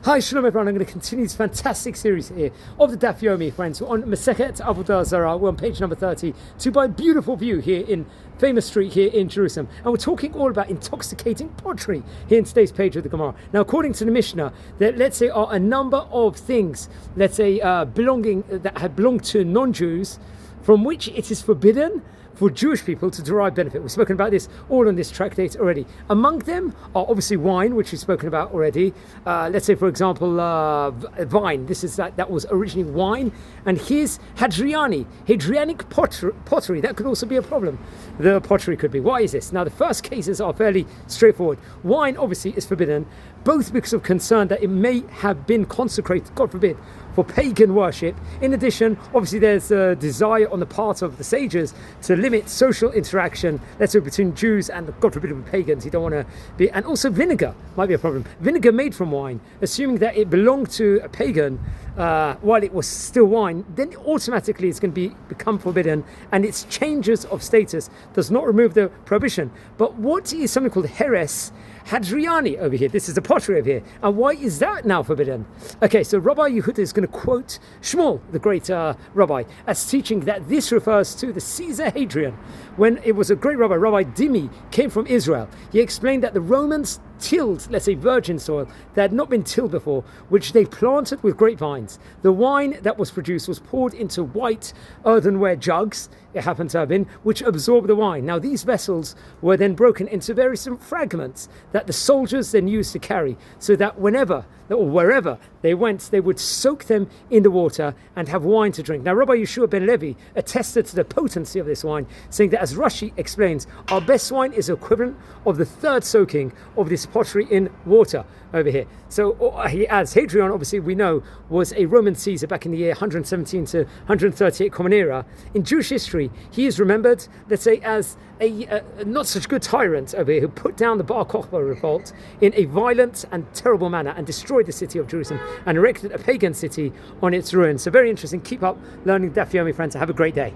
Hi, Shalom everyone. I'm going to continue this fantastic series here of the Daf Yomi, friends. We're on Masechet Avodah Zara. We're on page number 30 to buy a beautiful view here in famous street here in Jerusalem. And we're talking all about intoxicating pottery here in today's page of the Gemara. Now, according to the Mishnah, there, let's say, are a number of things, let's say, that had belonged to non-Jews, from which it is forbidden for Jewish people to derive benefit. We've spoken about this all on this tractate already. Among them are obviously wine, which we've spoken about already. Let's say, for example, vine. This is that was originally wine. And here's Hadrianic pottery. That could also be a problem. The pottery could be. Why is this? Now, the first cases are fairly straightforward. Wine, obviously, is forbidden, both because of concern that it may have been consecrated, God forbid, for pagan worship. In addition, obviously, there's a desire on the part of the sages to limit social interaction, let's say, between Jews and, God forbid, with pagans. You don't want to be. And also vinegar might be a problem. Vinegar made from wine, assuming that it belonged to a pagan while it was still wine, then automatically it's going to become forbidden, and its changes of status does not remove the prohibition. But what is something called Heres Hadriani over here? This is the pottery over here. And why is that now forbidden? Okay, so Rabbi Yehuda is going to quote Shmuel, the great rabbi, as teaching that this refers to the Caesar Hadrian. When it was a great rabbi, Rabbi Dimi, came from Israel. He explained that the Romans tilled, let's say, virgin soil that had not been tilled before, which they planted with grapevines. The wine that was produced was poured into white earthenware jugs, it happened to have been, which absorbed the wine. Now, these vessels were then broken into various different fragments that the soldiers then used to carry, so that whenever or wherever they went, they would soak them in the water and have wine to drink. Now, Rabbi Yeshua ben Levi attested to the potency of this wine, saying that, as Rashi explains, our best wine is equivalent of the third soaking of this pottery in water over here. So he adds, Hadrian, obviously we know, was a Roman Caesar back in the year 117 to 138 Common Era. In Jewish history, he is remembered, let's say, as a not such good tyrant over here who put down the Bar Kokhba revolt in a violent and terrible manner and destroyed the city of Jerusalem and erected a pagan city on its ruins. So very interesting. Keep up learning Daf Yomi, friends. Have a great day.